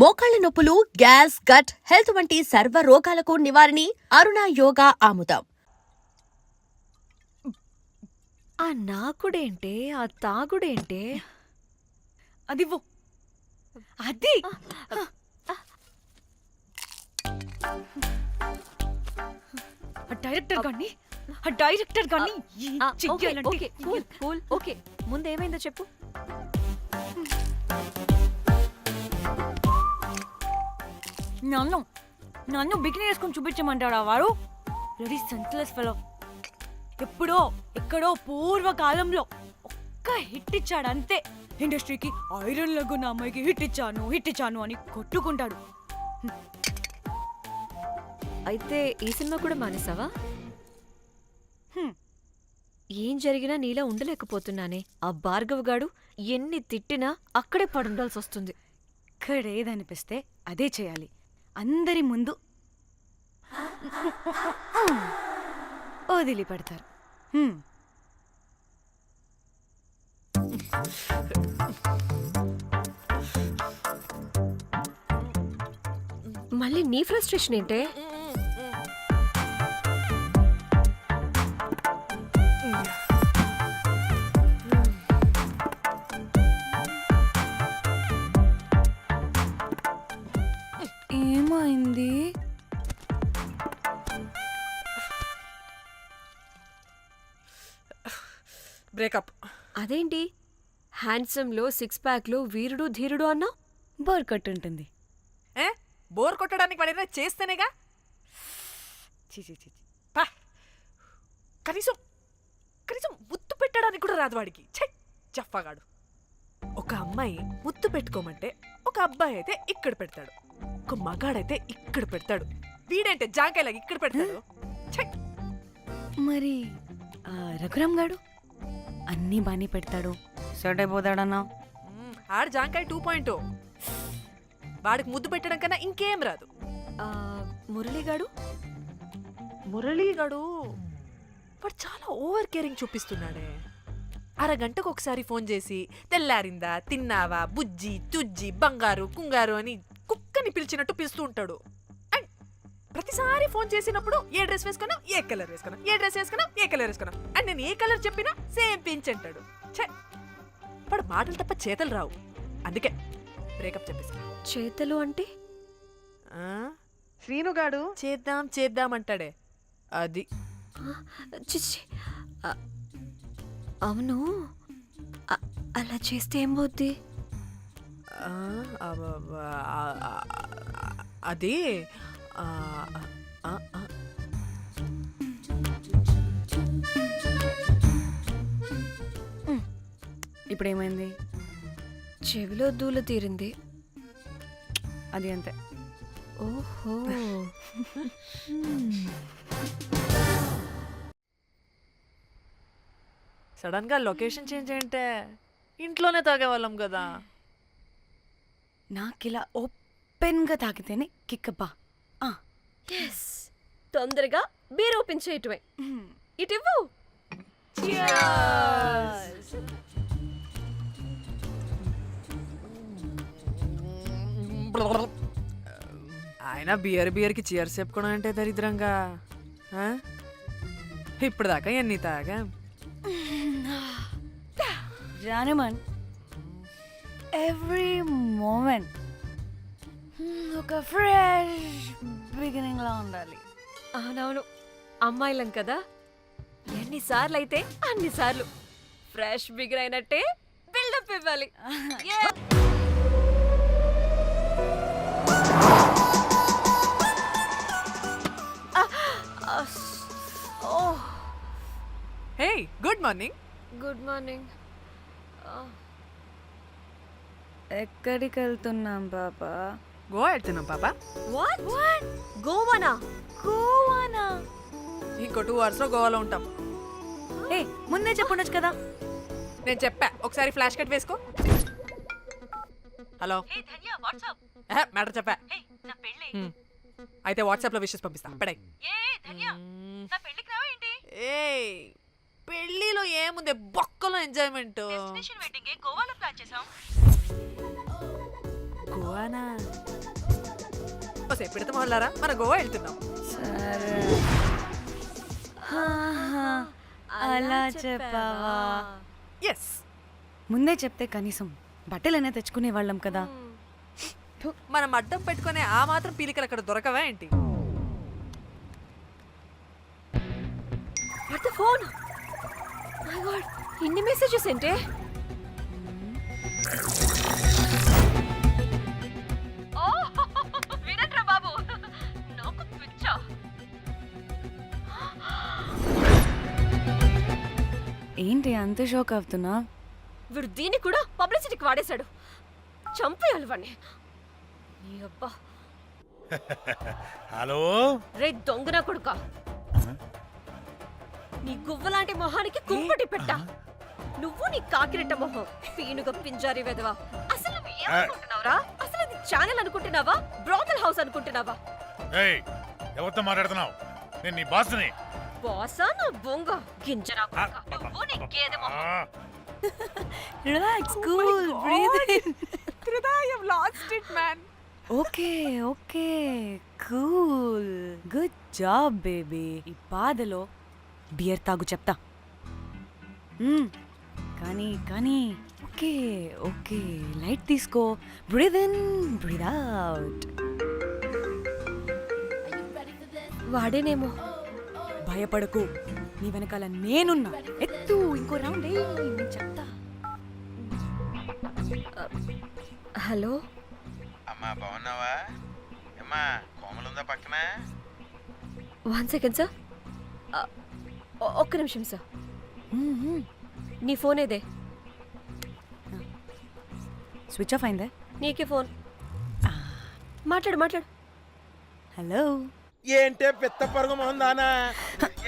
మోకాళ్ల నొప్పులు, gas, gut health వంటి సర్వ రోగాలకు నివారణి అరుణ యోగా ఆముదం. ఆ నాకుడేంటే, ఆ తాగుడేంటే? అదివ్వు. అది డైరెక్టర్ గాని ఓకే కూల్ కూల్ ఓకే. ముందేమైందో చెప్పు. నన్ను బికినీ వేసుకొని చూపించమంటాడా వాడు? Ready senseless fellow. ఎప్పుడో ఎక్కడో పూర్వకాలంలో ఒక్క హిట్ ఇచ్చాడు అంతే. ఇండస్ట్రీకి ఐరన్ లెగ్ అమ్మాయికి హిట్ ఇచ్చాను అని కొట్టుకుంటాడు. అయితే ఈ సినిమా కూడా మానేసావా? ఏం జరిగినా నీలా ఉండలేకపోతున్నానే. ఆ భార్గవ్ గాడు ఎన్ని తిట్టినా అక్కడే పడుండాల్సి వస్తుంది. ఇక్కడేదనిపిస్తే అదే చేయాలి. అందరి ముందు వదిలిపెడతారు. మళ్ళీ నీ ఫ్రస్ట్రేషన్ ఏంటే? ఏమైంది? బ్రేకప్. అదేంటి హ్యాండ్సమ్ లో సిక్స్ ప్యాక్ లో వీరుడు ధీరుడు అన్నా? బోర్ కొట్టుంటుంది. బోర్ కొట్టడానికి వాడైనా చేస్తేనేగా. పా. కనీసం ముద్దు పెట్టడానికి కూడా రాదు వాడికి. చెప్పగాడు. ఒక అమ్మాయి ముద్దు పెట్టుకోమంటే ఒక అబ్బాయి అయితే ఇక్కడ పెడతాడు, ఒక మగాడైతే ఇక్కడ పెడతాడు. వీడంటే జాంకాయలాగా ఇక్కడ పెడతాడు. మరి రఘురామ్ గాడు అన్నీ బానే పెడతాడు, సెట్ అయిపోతాడన్నా. ఆడు జాంకాయ 2.0. వాడికి ముద్దు పెట్టడం కన్నా ఇంకేం రాదు. మురళీగాడు వాడు చాలా ఓవర్ కేరింగ్ చూపిస్తున్నాడే. అరగంటకు ఒకసారి ఫోన్ చేసి తెల్లారిందా, తిన్నావా, బుజ్జి, తుజ్జి, బంగారు, కుంగారు అని కుక్కని పిలిచినట్టు పిలుస్తూ ఉంటాడు. అండ్ ప్రతిసారి ఫోన్ చేసినప్పుడు ఏ డ్రెస్ వేసుకున్నా, ఏ కలర్ వేసుకున్నా, ఏ డ్రెస్ వేసుకున్నా, ఏ కలర్ వేసుకున్నా అండ్ నేను ఏ కలర్ చెప్పినా సేమ్ పించ్ అంటాడు. వాడు మాటలు తప్ప చేతలు రావు. అందుకే బ్రేకప్ చెప్పేసి. చేతలు అంటే శ్రీనుగాడు చేద్దాం అంటాడే అది. చిచ్చి. అవును, అలా చేస్తే ఏం పోద్ది? అది ఇప్పుడేమైంది? చెవిలో దూల తీరింది. అది అంతే. ఓహో. సడన్ గా లొకేషన్ చేంజ్ అంటే ఇంట్లోనే తాగేవాళ్ళం కదా. నాకిలా ఓపెన్ గా తాగితేనే కిక్కబ్బా. తొందరగా బీర్ ఓపెన్ చేయటమే. ఇటివ్వు. ఆయన బియర్కి చీర్స్ చెప్పుకోవడం అంటే దరిద్రంగా. ఇప్పుడు దాకా ఎన్ని తాగా జానమన్. ఎవ్రీ మూమెంట్ ఒక ఫ్రెష్ బిగినింగ్ లా ఉండాలి. అవునవును, అమ్మాయిలం కదా, ఎన్నిసార్లు అయితే అన్నిసార్లు ఫ్రెష్ బిగిన్ అయినట్టే బిల్డప్ ఇవ్వాలి. హే, గుడ్ మార్నింగ్. Good morning. ఎక్కడికి వెళ్తున్నాం పాపా? గోవా వెళ్తున్నాం పాపా. వాట్? గోవానా? ఇంకో 2 hours లో గోవాలో ఉంటాం. ఏ ముందే చెప్పుండొచ్చు కదా. నేను చెప్పా, ఒకసారి ఫ్లాష్ కట్ వేసుకో. హలో, మ్యాటర్ చెప్పా. అయితే వాట్సాప్ లో విషెస్ పంపిస్తా. పడాయి. పెళ్లిలో ఏముంది, బొక్కలో ఎంజాయ్మెంట్. గోవానా? ఓసే పిడత మొహల్లారా, మన గోవా వెళ్తున్నాం. సరే అలా చెప్పావా? ఎస్. ముందే చెప్తే కనీసం బట్టలైనా తెచ్చుకునే వాళ్ళం కదా. మనం అడ్డం పెట్టుకునే ఆ మాత్రం పీలికలు అక్కడ దొరకవా ఏంటి? What the phone? My God, ఇన్ని మెసేజెస్ ఏంటే? వినట్రా బాబు, నాకు పిచ్చా. ఏంటి అంత షాక్ అవుతున్నా? వీడు దీన్ని కూడా పబ్లిసిటీకి వాడేశాడు. చంపేయాలి వాడిని. నీ అబ్బా. హలో రే దొంగన కొడుక, నీ గువ్వలాంటి మొహానికి కుంపటి పెట్ట. నువ్వు నీ కాకిరెట్ట మొహం, పీనుగ పింజారి వెదవా. అసలు నువ్వు ఏమనుకుంటున్నావురా? అసలు ఇది ఛానల్ అనుకుంటున్నావా, బ్రోకల్ హౌస్ అనుకుంటున్నావా? ఏయ్ ఎవరితో మాట్లాడుతున్నావు? నేను నీ బాస్ని. బాసా నా బొంగ గింజరా కొడుక, నువ్వు నీ గేదె మొహం. Relax, cool, breathe in. I have lost it, man. Okay okay, cool, good job baby. ఈ బాధలో బియర్ తాగు చెప్తా. కానీ కానీ ఓకే ఓకే, లైట్ తీసుకో. Breathe in, breathe out. వాడేనేమో. భయపడకు, నీ వెనకాల నేనున్నా. ఎత్తు, ఇంకో రౌండ్ నేను చెప్తా. హలో అమ్మా బాగున్నావా? అమ్మా కోమలుందా పక్కన? 1 సెకండ్ సార్. ఒక్క నిమిషం సార్. నీ ఫోన్ ఏదే? స్విచ్ ఆఫ్ అయిందే. నీకే ఫోన్. మాట్లాడు మాట్లాడు. హలో. ఏంటే పెద్ద పరుగు మొహందానా?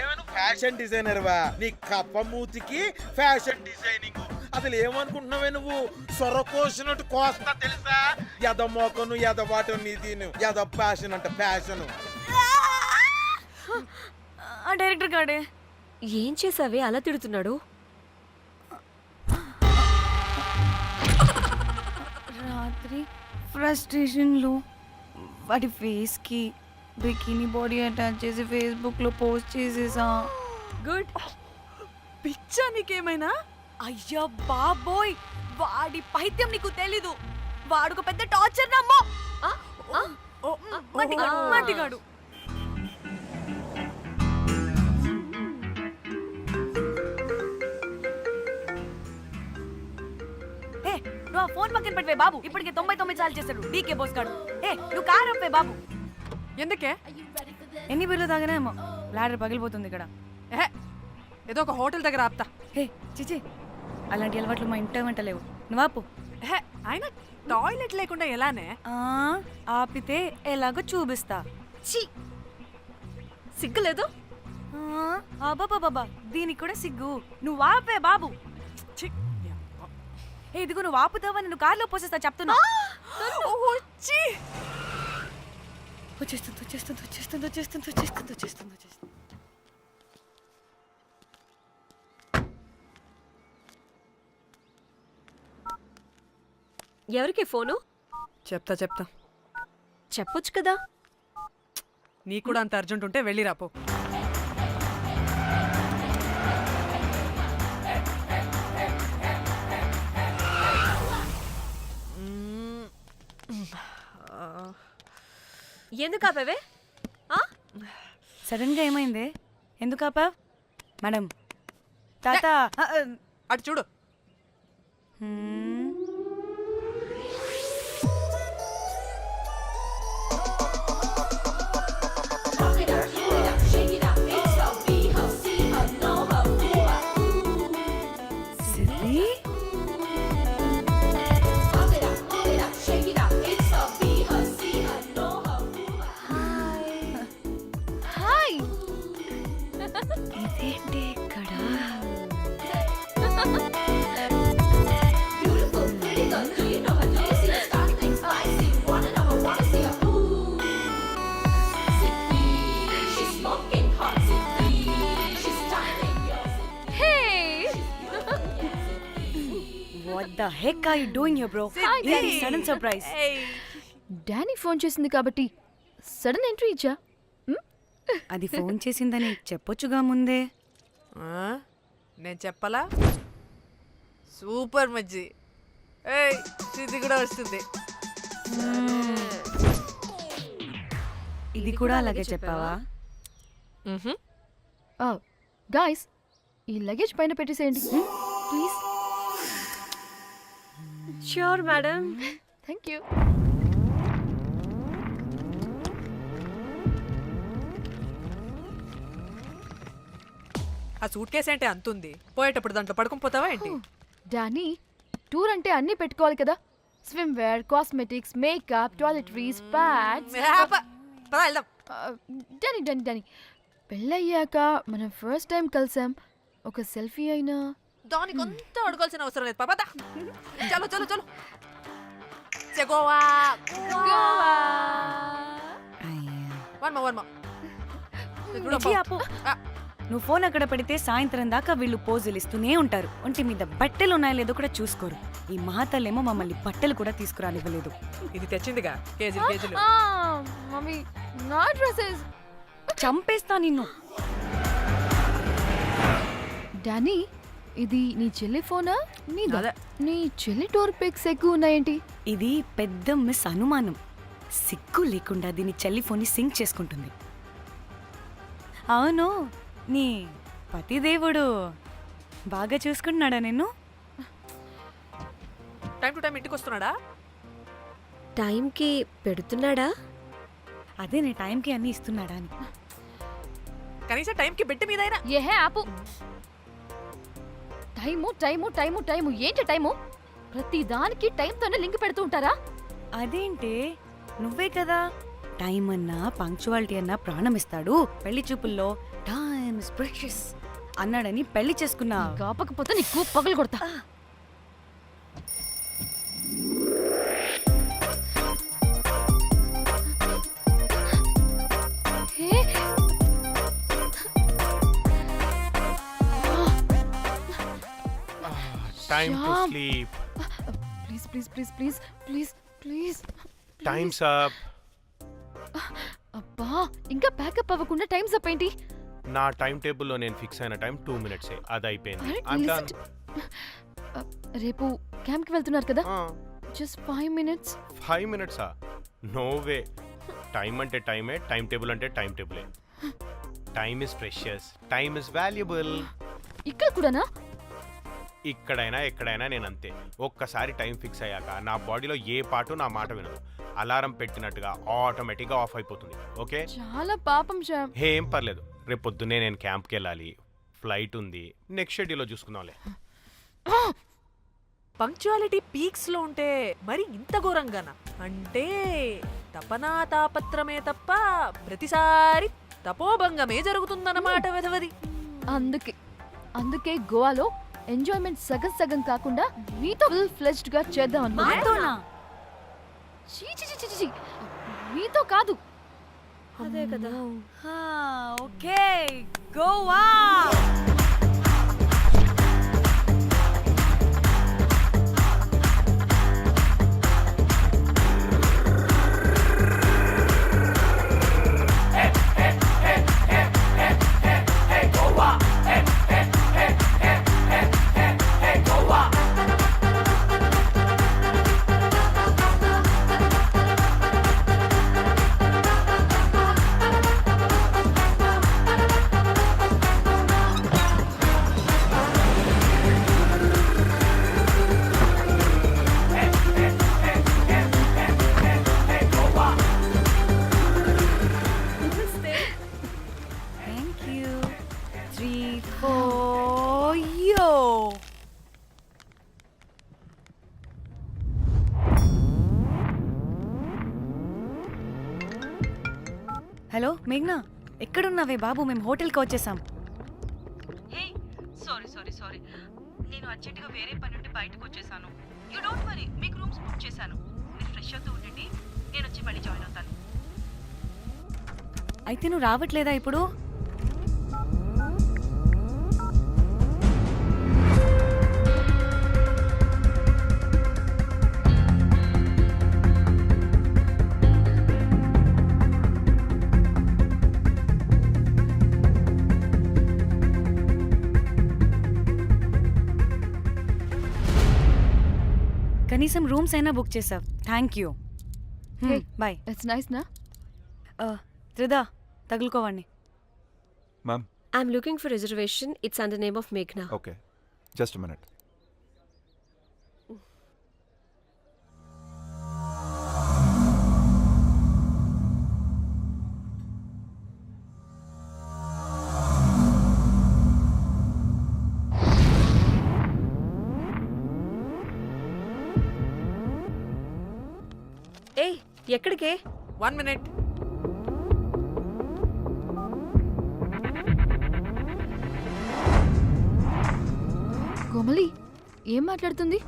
ఏమైనా ఫ్యాషన్ డిజైనర్ వా? నీ కప్ప మూతికి ఫ్యాషన్ డిజైనింగ్. అసలు ఏమనుకుంటున్నావే నువ్వు? సొర కోసినట్టు కోస్తా తెలుసా? ఎద మోకను ఎద వాటను నీ దీని ఎద ఫ్యాషన్ అంట ఫ్యాషన్. ఆ డైరెక్టర్ గాడే ఏం చేసావే అలా తిడుతున్నాడు? రాత్రి ఫ్రస్ట్రేషన్లో వాడి ఫేస్కి బికినీ బాడీ అటాచ్ చేసి ఫేస్బుక్లో పోస్ట్ చేసేసా. గుడ్. పిచ్చా నీకేమైనా? అయ్యా బాబోయ్, వాడి పైత్యం నీకు తెలీదు. వాడుకు పెద్ద టార్చర్ నమ్మో. మట్టిగాడు. ఏ నువ్వు ఆ ఫోన్ పక్కన పెట్టవే బాబు. ఇప్పటికే 99 సార్లు చేశాడు డీకే బోస్ గాడు. ఏ నువ్వు కారు అప్పే బాబు. ఎందుకే? ఎన్ని బిర్లు తాగినామో లాడర్ పగిలిపోతుంది ఇక్కడ. ఏదో ఒక హోటల్ దగ్గర ఆపుతా. హే చిచి, అలాంటి అలవాట్లు మా ఇంట వెంట లేవు. నువ్వు ఆపు. ఆయన టాయిలెట్ లేకుండా ఎలానే? ఆపితే ఎలాగో చూపిస్తా. ఛీ, సిగ్గులేదు? బాబా దీనికి కూడా సిగ్గు. నువ్వు ఆపే బాబు. ఇదిగో నువ్వు ఆపుతావని నువ్వు కార్లో పోసేస్తా చెప్తున్నా. వచ్చేస్తుంది వచ్చేస్తుంది వచ్చేస్తుంది వచ్చేస్తుంది వచ్చేస్తుంది వచ్చేస్తుంది వచ్చేస్తుంది. ఎవరికి ఫోను? చెప్తా చెప్పొచ్చు కదా. నీ కూడా అంత అర్జెంట్ ఉంటే వెళ్ళి రాపో. ఎందుకు ఆపేవే? సడన్ గా ఏమైంది? ఎందుకు ఆపా? మేడం తాత అటు చూడు. ఇదేంటి ఇక్కడ? What the heck are you doing here, bro? It's a sudden surprise. Danny phone చేసింది కాబట్టి సడన్ ఎంట్రీ ఇచ్చా. అది ఫోన్ చేసిందని చెప్పొచ్చుగా ముందే. ఆ? నేను చెప్పలా? సూపర్ మజ్జి. ఏయ్ ఇది కూడా వస్తుంది. ఇది కూడా అలాగే చెప్పావా? గాయ్స్, ఈ లగేజ్ పైన పెట్టేసేయండి please. Sure madam. Thank you. ఆ సూట్ కేసు అంటే అంతుంది, పోయేటప్పుడు దాంట్లో పడుకుని పోతావా ఏంటి? డానీ, టూర్ అంటే అన్నీ పెట్టుకోవాలి కదా. Swimwear, cosmetics, makeup, toiletries, pads. పద వెళ్దాం. డానీ డానీ డానీ, పెళ్ళయ్యాక మనం ఫస్ట్ టైం కలిసాం. ఒక సెల్ఫీ అయినా. దానికి అంతా అడగాల్సిన అవసరం లేదు పాపా. చలో చలో చలో. గోవా వర్మ. విజి, ఆపు. నువ్వు ఫోన్ అక్కడ పెడితే సాయంత్రం దాకా వీళ్ళు పోజులు ఇస్తూనే ఉంటారు. ఒంటి మీద బట్టలు ఉన్నాయో లేదో కూడా చూసుకోరు. ఈ మహాతల్లేమో మమ్మల్ని బట్టలు కూడా తీసుకురానివ్వలేదు. ఇది తెచ్చిందిగా కేజీలు కేజీలు. మమ్మీ, నా డ్రెస్సెస్. చంపేస్తా నిన్ను. డానీ, ఇది నీ చెల్లి ఫోనా నీదా? అదే. నీ చెల్లి టూర్ పిక్స్ ఎక్కువ ఉన్నాయేంటి? ఇది పెద్ద మిస్ అనుమానం. సిగ్గు లేకుండా దీని చెల్లి ఫోన్ని సింక్ చేసుకుంటుంది. అవును, నీ పతిదేవుడు బాగా చూసుకుంటున్నాడా నిన్ను? టైం టు టైం ఇంటికి వస్తున్నాడా? టైంకి పెడుతున్నాడా? అదే నీ టైంకి అన్నీ ఇస్తున్నాడా అని. కనీసం టైంకి బెట్టి మీదైనా. ఏహే ఆపు. టైము టైము టైము టైము ఏంటి టైము? ప్రతి దానికి టైంతోనే లింక్ పెడుతూ ఉంటారా? అదేంటే, నువ్వే కదా టైం అన్నా పంక్చువాలిటీ అన్నా ప్రాణం ఇస్తాడు, పెళ్లి చూపుల్లో టైమ్ ఇస్ ప్రెషియస్ అన్నాడని పెళ్లి చేసుకున్నా. కాపకపోతే నీకు పగలు కొడతా. Time to Shyam. sleep. Please please please please please please. Time's up. అబ్బా, ఇంకా ప్యాకప్ అవ్వకుండా టైమ్స్ అప్ ఏంటి? నా టైం టేబుల్లో నేను ఫిక్స్ అయిన టైం 2 minutes. అది అయిపోయింది. అరే, I'm listen done. రేపు క్యాంప్కి వెళ్తున్నారు కదా? Just 5 minutes. 5 minutes? No way. Time అంటే టైమే, టైం టేబుల్ అంటే టైం టేబులే. Time is precious, time is valuable. ఇక్కడ కూడానా? ఇక్కడైనా ఎక్కడైనా నేను అంతే. ఒక్కసారి టైం ఫిక్స్ అయ్యాక నా బాడీలో ఏ పాటు నా మాట వినదు. అలారం పెట్టినట్టుగా ఆటోమేటిక్గా ఆఫ్ అయిపోతుంది. ఓకే, చాలా పాపం శ్యామ్. ఏం పర్లేదు. రేపు పొద్దున్నే నేను క్యాంప్కి వెళ్ళాలి, ఫ్లైట్ ఉంది. నెక్స్ట్ షెడ్యూల్లో చూసుకుందాంలే. పంక్చువాలిటీ పీక్స్ లో ఉంటే మరి ఇంత ఘోరంగానా? అంటే తపనా తాపత్రమే తప్ప ప్రతిసారి తపోభంగమే జరుగుతుందన్నమాట వెధవది. అందుకే గోవాలో ఎంజాయ్మెంట్ సగం సగం కాకుండా మీతో ఫుల్ ఫ్లెజ్డ్ గా చేద్దాం అనుకున్నా. మాతోనా? చీ చీ చీ చీ చీ. మీతో కాదు. అదే కదా. Okay, Goa. Thank you. 3, 4, yo. Hello మేఘ్నా, ఎక్కడున్నావే బాబు? మేము హోటల్కి వచ్చేసాం. సారీ నేను అర్జెంటుగా వేరే పని నుండి బయటకు వచ్చేసాను. యూ డోంట్ వరీ, మీకు రూమ్స్ బుక్ చేశాను. మీరు ఫ్రెష్ అవుతూ ఉండండి, నేను వచ్చి మళ్ళీ జాయిన్ అవుతాను. అయితే నువ్వు రావట్లేదా ఇప్పుడు? కనీసం రూమ్స్ అయినా బుక్ చేసావు, thank you. Hey. Bye. It's nice నా? త్రిదా తగులుకోవండి. Ma'am I'm looking for reservation. It's under name of మేఘ్నా. Okay, just minute. ఏయ్, ఎక్కడికే? 1 minute. కోమలి ఏం మాట్లాడుతుంది?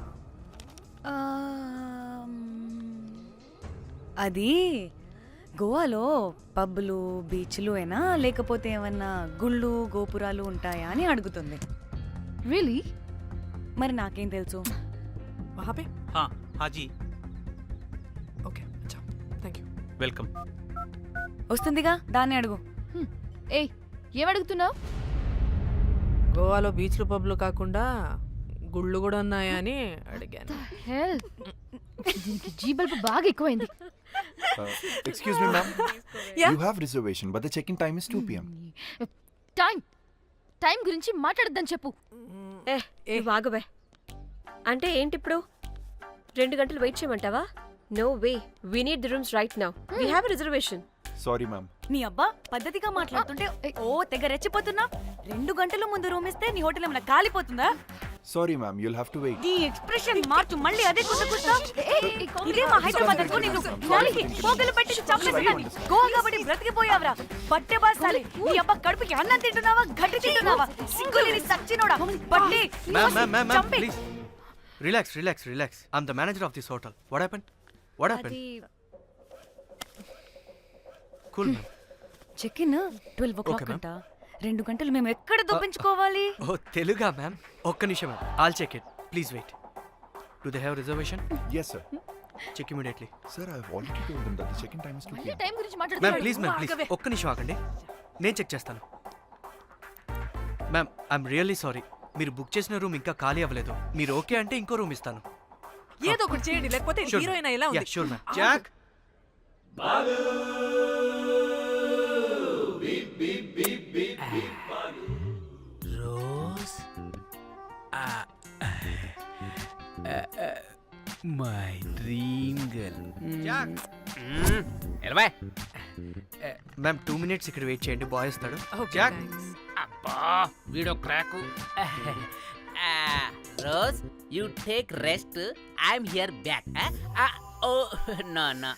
అది గోవాలో పబ్బులు బీచ్లు అయినా లేకపోతే ఏమన్నా గుళ్ళు గోపురాలు ఉంటాయా అని అడుగుతుంది. రియలీ? మరి నాకేం తెలుసు? वहाँ पे? हाँ हाँ जी, ओके, अच्छा, थैंक यू. वेलकम. వస్తుందిగా, దాన్ని అడుగు. ఏయ్ ఏం అడుగుతున్నావు? గోవాలో బీచ్లు పబ్లు కాకుండా గుళ్ళు కూడా ఉన్నాయా అని అడిగాను. హెల్ దీనికి జీ బల్బ్ బాగా ఎక్కువైంది. Excuse me ma'am, you have reservation but the check-in time is 2 PM. Time గురించి మాట్లాడద్దని చెప్పు. నువ్వు ఆగువే. అంటే ఏంటి ఇప్పుడు 2 గంటలు వెయిట్ చేయమంటావా? No way, we need the rooms right now. We have reservation. Sorry ma'am. నీ అబ్బా పద్ధతిగా మాట్లాడుతుంటే ఓ తెగ రెచ్చిపోతున్నా. 2 గంటల ముందు రూమ్ ఇస్తే నీ హోటల్ ఏమైనా కాలిపోతుందా? Sorry ma'am, you'll have to wait. నీ ఎక్స్ప్రెషన్ మార్చు, మళ్ళీ అదే కుసకుస్తా. ఇదే మా హైదరాబాద్ అనుకో, నిన్ను నాలికి పోగలు పెట్టి చంపేస్తాను. గోవా కాబట్టి బ్రతికిపోయావరా బట్టే బాసాలి. నీ అబ్బా కడుపుకి అన్నం తింటున్నావా, గడ్డి తింటున్నావా? సింగులేని సచ్చినోడా బట్టే. Ma'am, please. Relax. I'm the manager of this hotel. What happened? అది Cool, ma'am. Check in 12 o'clock Okay, ma'am. అంట. 2 గంటలు మేము ఎక్కడ దొప్పించుకోవాలి? Oh, Teluga, ma'am. ఒక్క నిమిషం, ma'am. I'll check it. Please wait. Do they have reservation? Yes sir. Check immediately. Sir, I have already told them that the check-in time is 2 మళ్ళీ PM. Time గురించి ma'am మాట్లాడుతున్నాడు. Please ఒక్క నిమిషం ఆగండి, నేను check చేస్తాను. మ్యామ్ ఐఎమ్ రియల్లీ సారీ, మీరు book చేసిన రూమ్ ఇంకా ఖాళీ అవ్వలేదు. మీరు ఓకే అంటే ఇంకో రూమ్ ఇస్తాను. ఏదో ఒకటి చేయండి, లేకపోతే హీరోయిన్ ఎలా ఉంది? Sure ma'am. Jack, Rose my dream girl. Jack. ఎలవా మ్యామ్ 2 minutes ఇక్కడ వెయిట్ చేయండి, బాయ్ వస్తాడు. Okay, Jack. thanks. అబ్బా వీడో crack. Rose you take rest, I'm here back. Oh no no.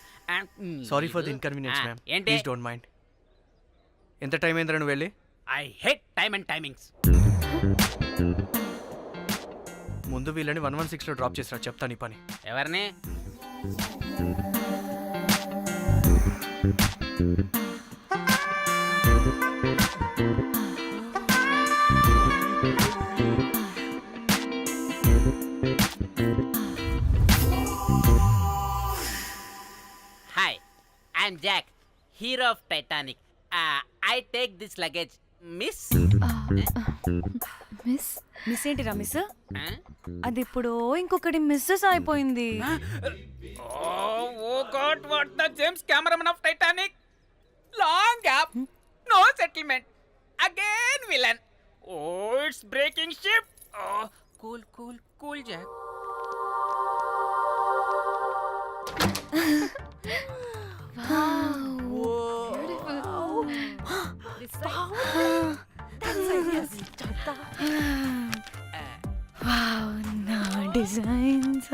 Sorry for the inconvenience ma'am, ఏంటి? Please don't mind. ఎంత time అయిందిరా నువ్వు వెళ్ళి? I hate time and timings. ముందు వీళ్ళని 116లో డ్రాప్ చేసిరా, చెప్తాను ఈ పని. ఎవరిని? Hi, I'm Jack, hero of Titanic. I take this luggage miss. Miss miss ఏంటిరా మిస్? అది ఇప్పుడు ఇంకొకటి మిస్సెస్ అయిపోయింది. Oh God, what the James cameraman of Titanic. Long gap, no settlement, again villain. Oh it's breaking ship. Cool cool cool Jack. Wow, నా designs.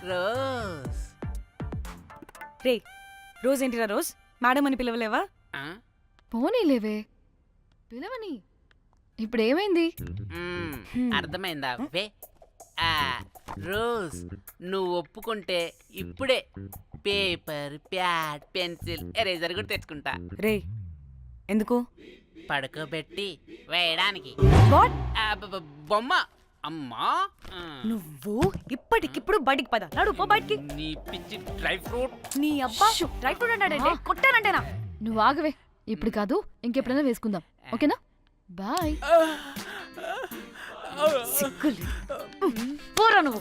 Rose. రే Rose ఏంటిరా Rose? Madam అని పిలవలేవా? పోనీలేవే పిలవని. ఇప్పుడు ఏమైంది? అర్థమైందా? వే రోజ్, నువ్వు ఒప్పుకుంటే ఇప్పుడే పేపర్, ప్యాడ్, పెన్సిల్, ఎరేజర్ కూడా తెచ్చుకుంటా. రే ఎందుకు? పడుకోబెట్టి వేయడానికి. వాట్? బొమ్మ. అమ్మా, నువ్వు ఇప్పటికిప్పుడు బయటికి పద. నడు పో బయటికి. నీ పిచ్చి డ్రై ఫ్రూట్. నీ అబ్బా డ్రై ఫ్రూట్ అన్నాడంటే కొట్టానంటేనా? నువ్వు ఆగవే, ఇప్పుడు కాదు ఇంకెప్పుడైనా వేసుకుందాం, ఓకేనా? బాయ్. సిగ్గులు పోరా నువ్వు.